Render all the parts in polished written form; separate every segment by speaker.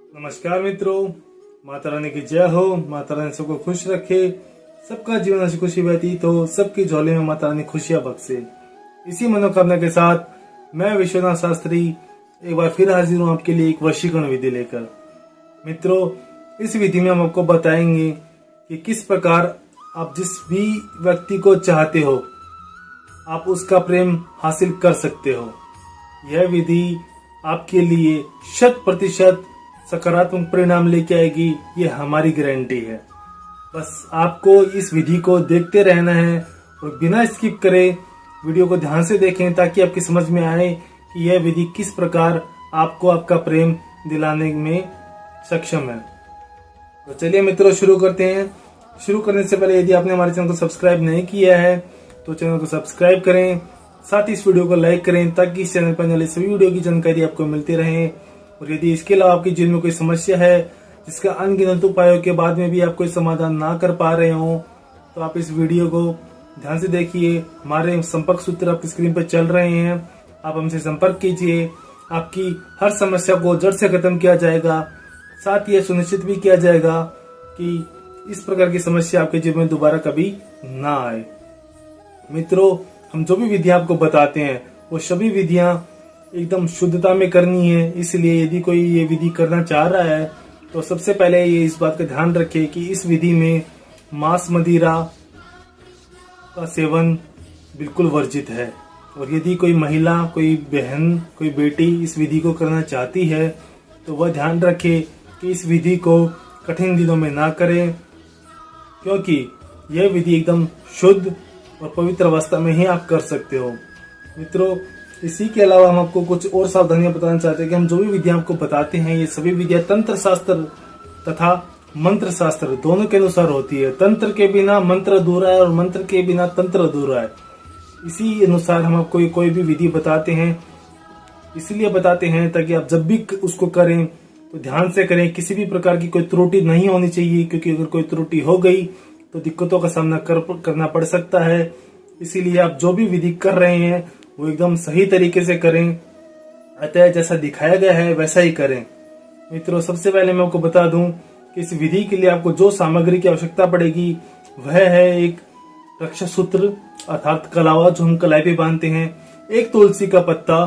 Speaker 1: नमस्कार मित्रों, माता रानी की जय हो। माता रानी सबको खुश रखे, सबका जीवन हंसी खुशी व्यतीत हो, सबकी झोली में माता रानी खुशियां बख्शे। इसी मनोकामना के साथ मैं विश्वनाथ शास्त्री एक बार फिर हाजिर हूँ आपके लिए एक वशीकरण विधि लेकर। मित्रों, इस विधि में हम आपको बताएंगे कि किस प्रकार आप जिस भी व्यक्ति को चाहते हो आप उसका प्रेम हासिल कर सकते हो। यह विधि आपके लिए 100% सकारात्मक परिणाम लेके आएगी, ये हमारी गारंटी है। बस आपको इस विधि को देखते रहना है और बिना स्किप करे वीडियो को ध्यान से देखें ताकि आपकी समझ में आए कि यह विधि किस प्रकार आपको आपका प्रेम दिलाने में सक्षम है। तो चलिए मित्रों, शुरू करते हैं। शुरू करने से पहले यदि आपने हमारे चैनल को सब्सक्राइब नहीं किया है तो चैनल को सब्सक्राइब करें, साथ ही इस वीडियो को लाइक करें ताकि इस चैनल पर आने वाली सभी वीडियो की जानकारी आपको मिलती रहे। और यदि इसके अलावा आपके जीवन में कोई समस्या है जिसका अनगिनत उपायों के बाद में भी आप कोई समाधान ना कर पा रहे हो तो आप इस वीडियो को ध्यान से देखिए। हमारे संपर्क सूत्र आपकी स्क्रीन पर चल रहे हैं, आप हमसे संपर्क कीजिए। आपकी हर समस्या को जड़ से खत्म किया जाएगा। साथ ही यह सुनिश्चित भी किया जाएगा कि इस प्रकार की समस्या आपके जीवन में दोबारा कभी ना आए। मित्रों, हम जो भी विधियां आपको बताते हैं वो सभी विधियां एकदम शुद्धता में करनी है। इसलिए यदि कोई ये विधि करना चाह रहा है तो सबसे पहले ये इस बात का ध्यान रखे कि इस विधि में मांस मदिरा का सेवन बिल्कुल वर्जित है। और यदि कोई महिला, कोई बहन, कोई बेटी इस विधि को करना चाहती है तो वह ध्यान रखे कि इस विधि को कठिन दिनों में ना करें, क्योंकि यह विधि एकदम शुद्ध और पवित्र अवस्था में ही आप कर सकते हो। मित्रों, इसी के अलावा हम आपको कुछ और सावधानियां बताना चाहते हैं कि हम जो भी विधियां आपको बताते हैं ये सभी विधियां तंत्र शास्त्र तथा मंत्र शास्त्र दोनों के अनुसार होती है। तंत्र के बिना मंत्र अधूरा है और मंत्र के बिना तंत्र अधूरा है। इसी अनुसार हम आपको कोई भी विधि बताते हैं, इसलिए बताते हैं ताकि आप जब भी उसको करें तो ध्यान से करें, किसी भी प्रकार की कोई त्रुटि नहीं होनी चाहिए, क्योंकि अगर कोई त्रुटि हो गई तो दिक्कतों का सामना करना पड़ सकता है। इसीलिए आप जो भी विधि कर रहे हैं वो एकदम सही तरीके से करें, अतः जैसा दिखाया गया है वैसा ही करें। मित्रों, सबसे पहले मैं आपको बता दूं कि इस विधि के लिए आपको जो सामग्री की आवश्यकता पड़ेगी वह है एक रक्षा सूत्र अर्थात कलावा, जो हम कलाई पे बांधते हैं, एक तुलसी का पत्ता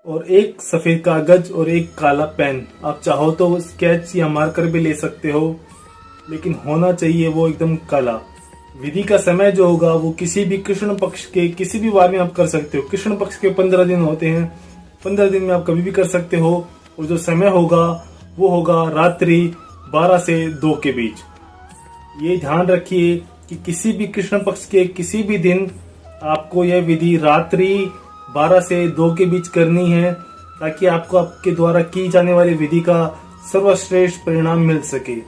Speaker 1: और एक सफेद कागज और एक काला पेन। आप चाहो तो स्केच या मार्कर भी ले सकते हो, लेकिन होना चाहिए वो एकदम काला। विधि का समय जो होगा वो किसी भी कृष्ण पक्ष के किसी भी वार में आप कर सकते हो। कृष्ण पक्ष के 15 दिन होते हैं, 15 दिन में आप कभी भी कर सकते हो। और जो समय होगा वो होगा रात्रि 12 से 2 के बीच। ये ध्यान रखिए कि किसी भी कृष्ण पक्ष के किसी भी दिन आपको यह विधि रात्रि 12 से 2 के बीच करनी है, ताकि आपको आपके द्वारा की जाने वाली विधि का सर्वश्रेष्ठ परिणाम मिल सके।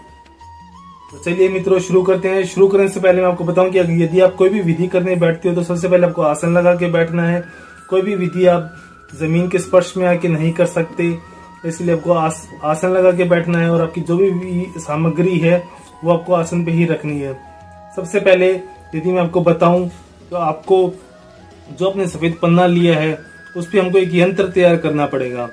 Speaker 1: तो चलिए मित्रों, शुरू करते हैं। शुरू करने से पहले मैं आपको बताऊं कि यदि आप कोई भी विधि करने बैठते हो तो सबसे पहले आपको आसन लगा के बैठना है। कोई भी विधि आप जमीन के स्पर्श में आके नहीं कर सकते, इसलिए आपको आसन लगा के बैठना है। और आपकी जो भी सामग्री है वो आपको आसन पे ही रखनी है। सबसे पहले यदि मैं आपको बताऊं तो आपको जो आपने सफेद पन्ना लिया है उस पर हमको एक यंत्र तैयार करना पड़ेगा।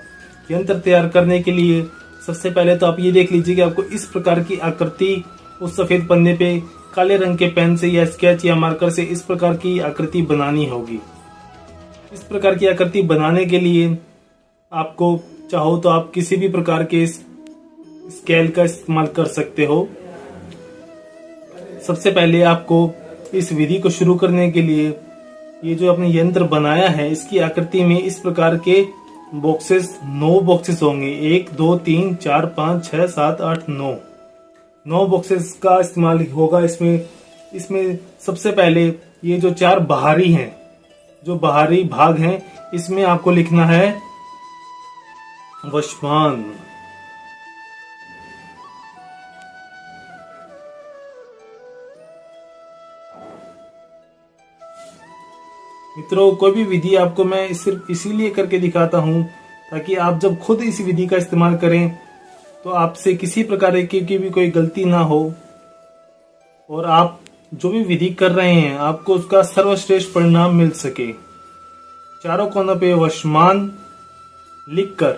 Speaker 1: यंत्र तैयार करने के लिए सबसे पहले तो आप ये देख लीजिए कि आपको इस प्रकार की आकृति उस सफेद पन्ने पे काले रंग के पेन से या स्केच या मार्कर से इस प्रकार की आकृति बनानी होगी। इस प्रकार की आकृति बनाने के लिए आपको चाहो तो आप किसी भी प्रकार के स्केल का इस्तेमाल कर सकते हो। सबसे पहले आपको इस विधि को शुरू करने के लिए ये जो आपने यंत्र बनाया है इसकी आकृति में इस प्रकार के बॉक्सेस 9 बॉक्सेस होंगे। 1 2 3 4 5 6 7 8 9 बॉक्सेस का इस्तेमाल होगा। इसमें सबसे पहले ये जो 4 बाहरी हैं, जो बाहरी भाग हैं, इसमें आपको लिखना है वशमान। मित्रों, कोई भी विधि आपको मैं सिर्फ इसीलिए करके दिखाता हूं ताकि आप जब खुद इस विधि का इस्तेमाल करें तो आपसे किसी प्रकार की भी कोई गलती ना हो और आप जो भी विधि कर रहे हैं आपको उसका सर्वश्रेष्ठ परिणाम मिल सके। चारों कोनों पे वशमान लिखकर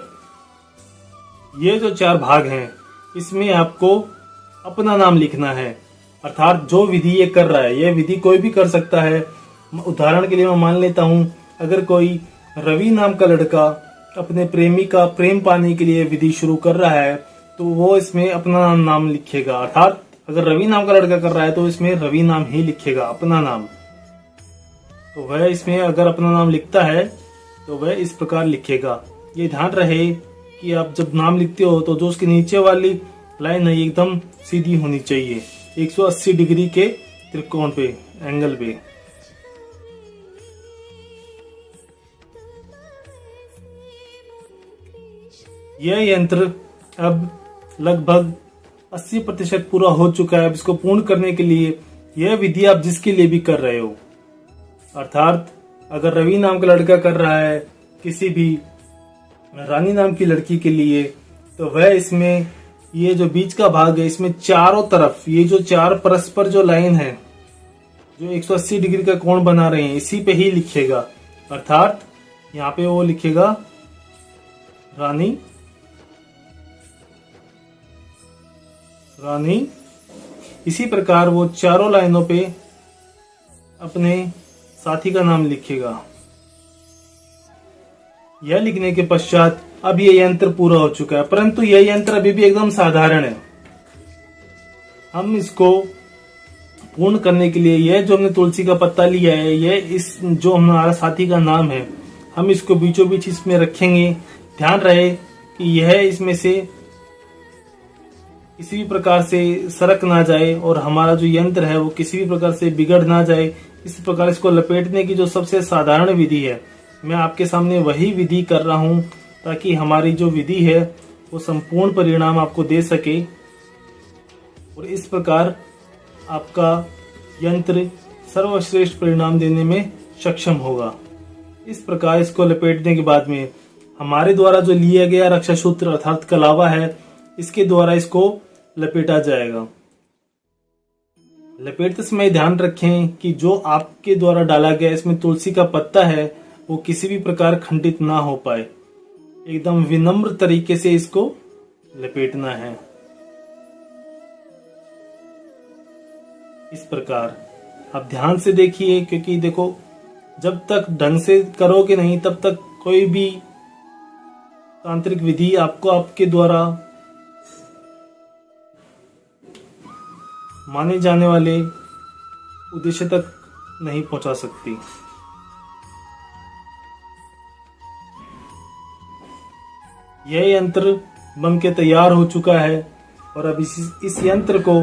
Speaker 1: ये जो 4 भाग हैं, इसमें आपको अपना नाम लिखना है। अर्थात जो विधि ये कर रहा है, यह विधि कोई भी कर सकता है। उदाहरण के लिए मैं मान लेता हूं, अगर कोई रवि नाम का लड़का अपने प्रेमी का प्रेम पाने के लिए विधि शुरू कर रहा है, तो वो इसमें अपना नाम लिखेगा। अर्थात अगर रवि नाम का लड़का कर रहा है तो इसमें रवि नाम ही लिखेगा, अपना नाम। तो वह इसमें अगर अपना नाम लिखता है तो वह इस प्रकार लिखेगा। ये ध्यान रहे कि आप जब नाम लिखते हो तो जो उसके नीचे वाली लाइन है एकदम सीधी होनी चाहिए, 180 डिग्री के त्रिकोण पे, एंगल पे। यह यंत्र अब लगभग 80% पूरा हो चुका है। अब इसको पूर्ण करने के लिए यह विधि आप जिसके लिए भी कर रहे हो, अर्थात अगर रवि नाम का लड़का कर रहा है किसी भी रानी नाम की लड़की के लिए, तो वह इसमें ये जो बीच का भाग है, इसमें चारों तरफ ये जो 4 परस्पर जो लाइन है, जो 180 डिग्री का कोण बना रहे हैं, इसी पे ही लिखेगा। अर्थात यहाँ पे वो लिखेगा रानी, रानी। इसी प्रकार वो चारों लाइनों पे अपने साथी का नाम लिखेगा। यह लिखने के पश्चात अब ये यंत्र पूरा हो चुका है, परंतु यह यंत्र अभी भी एकदम साधारण है। हम इसको पूर्ण करने के लिए यह जो हमने तुलसी का पत्ता लिया है, यह इस जो हमारा साथी का नाम है, हम इसको बीचों बीच इसमें रखेंगे। ध्यान रहे कि यह इसमें से किसी भी प्रकार से सरक ना जाए और हमारा जो यंत्र है वो किसी भी प्रकार से बिगड़ ना जाए। इस प्रकार इसको लपेटने की जो सबसे साधारण विधि है, मैं आपके सामने वही विधि कर रहा हूं, ताकि हमारी जो विधि है वो संपूर्ण परिणाम आपको दे सके और इस प्रकार आपका यंत्र सर्वश्रेष्ठ परिणाम देने में सक्षम होगा। इस प्रकार इसको लपेटने के बाद में हमारे द्वारा जो लिया गया रक्षा सूत्र अर्थात कलावा है, इसके द्वारा इसको लपेटा जाएगा। लपेटते समय ध्यान रखें कि जो आपके द्वारा डाला गया इसमें तुलसी का पत्ता है वो किसी भी प्रकार खंडित ना हो पाए। एकदम विनम्र तरीके से इसको लपेटना है। इस प्रकार आप ध्यान से देखिए, क्योंकि देखो जब तक ढंग से करोगे नहीं तब तक कोई भी तांत्रिक विधि आपको आपके द्वारा माने जाने वाले उद्देश्य तक नहीं पहुंचा सकती। यह यंत्र बन के तैयार हो चुका है और अब इस यंत्र को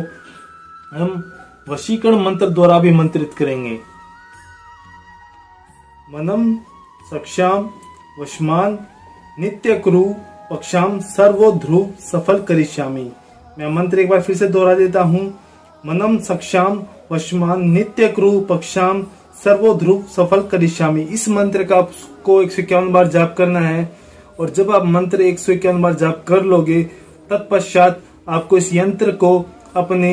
Speaker 1: हम वशीकरण मंत्र द्वारा भी मंत्रित करेंगे। मनम सक्षाम वशमान नित्य कुरु पक्षाम सर्वो ध्रुव सफल करिष्यामि। मैं मंत्र एक बार फिर से दोहरा देता हूँ। मनम सक्षाम वशमान नित्य कुरु पक्षाम सर्वो ध्रुव सफल करिष्यामि। इस मंत्र का आपको 151 बार जाप करना है और जब आप मंत्र 151 बार जाप कर लोगे तत्पश्चात आपको इस यंत्र को अपने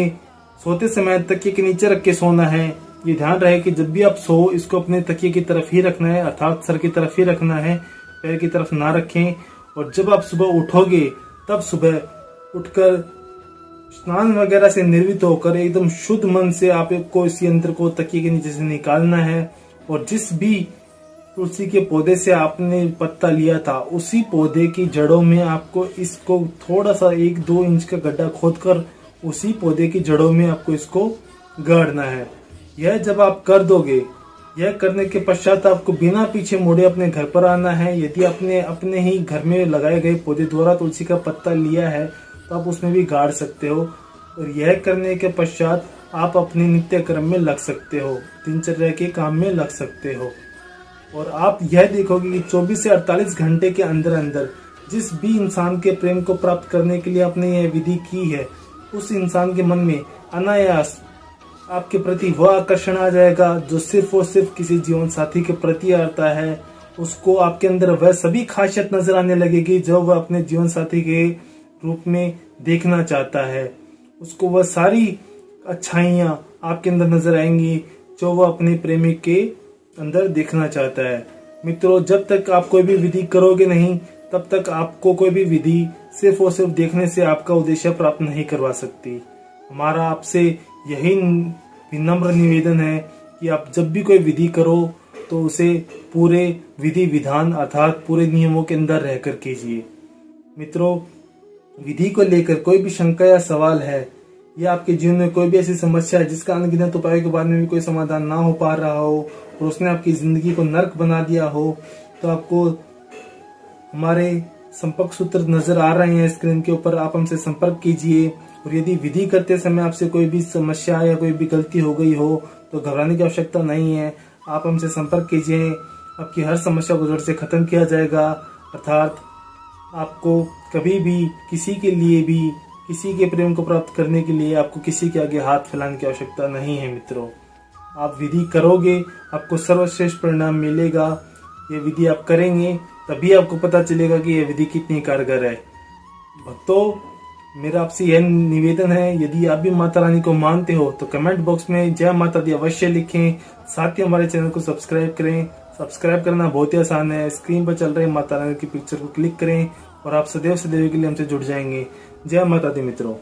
Speaker 1: सोते समय तकिए के नीचे रख के सोना है। ये ध्यान रहे कि जब भी आप सो इसको अपने तकिए की तरफ ही रखना है, अर्थात सर की तरफ ही रखना है, पैर की तरफ ना रखें। और जब आप सुबह उठोगे तब सुबह उठकर स्नान वगैरह से निर्वित होकर एकदम शुद्ध मन से आपको इस यंत्र को तकिए के नीचे से निकालना है और जिस भी तुलसी के पौधे से आपने पत्ता लिया था उसी पौधे की जड़ों में आपको इसको थोड़ा सा 1-2 इंच का गड्ढा खोदकर उसी पौधे की जड़ों में आपको इसको गाड़ना है। यह जब आप कर दोगे, यह करने के पश्चात आपको बिना पीछे मुड़े अपने घर पर आना है। यदि आपने अपने ही घर में लगाए गए पौधे द्वारा तुलसी का पत्ता लिया है तो आप उसमें भी गाड़ सकते हो और यह करने के पश्चात आप अपने नित्य कर्म में लग सकते हो, दिनचर्या के काम में लग सकते हो। और आप यह देखोगे कि 24 से 48 घंटे के अंदर अंदर जिस भी इंसान के प्रेम को प्राप्त करने के लिए आपने यह विधि की है, उस इंसान के मन में अनायास आपके प्रति वह आकर्षण आ जाएगा जो सिर्फ और सिर्फ किसी जीवन साथी के प्रति आता है। उसको आपके अंदर वह सभी खासियत नजर आने लगेगी जो वह अपने जीवन साथी के रूप में देखना चाहता है। उसको वह सारी अच्छाइयां आपके अंदर नजर आएंगी जो वह अपने प्रेमी के अंदर देखना चाहता है। मित्रों, जब तक आप कोई भी विधि करोगे नहीं तब तक आपको कोई भी विधि सिर्फ और सिर्फ देखने से आपका उद्देश्य प्राप्त नहीं करवा सकती। हमारा आपसे यही विनम्र निवेदन है कि आप जब भी कोई विधि करो तो उसे पूरे विधि विधान अर्थात पूरे नियमों के अंदर रहकर कीजिए। मित्रों, विधि को लेकर कोई भी शंका या सवाल है या आपके जीवन में कोई भी ऐसी समस्या है जिसका अनगिनत उपायों के बाद में भी कोई समाधान ना हो पा रहा हो और उसने आपकी जिंदगी को नर्क बना दिया हो, तो आपको हमारे संपर्क सूत्र नजर आ रहे हैं स्क्रीन के ऊपर, आप हमसे संपर्क कीजिए। और यदि विधि करते समय आपसे कोई भी समस्या या कोई भी गलती हो गई हो तो घबराने की आवश्यकता नहीं है। आप हमसे संपर्क कीजिए, आपकी हर समस्या को जड़ से खत्म किया जाएगा। अर्थात आपको कभी भी किसी के लिए भी किसी के प्रेम को प्राप्त करने के लिए आपको किसी के आगे हाथ फैलाने की आवश्यकता नहीं है। मित्रों, आप विधि करोगे आपको सर्वश्रेष्ठ परिणाम मिलेगा। ये विधि आप करेंगे तभी आपको पता चलेगा कि यह विधि कितनी कारगर है। भक्तों, मेरा आपसे यह निवेदन है, यदि आप भी माता रानी को मानते हो तो कमेंट बॉक्स में जय माता दी अवश्य लिखें। साथ ही हमारे चैनल को सब्सक्राइब करें। सब्सक्राइब करना बहुत ही आसान है, स्क्रीन पर चल रही माता रानी की पिक्चर को क्लिक करें और आप सदैव सदैव के लिए हमसे जुड़ जाएंगे। जय माता दी मित्रों।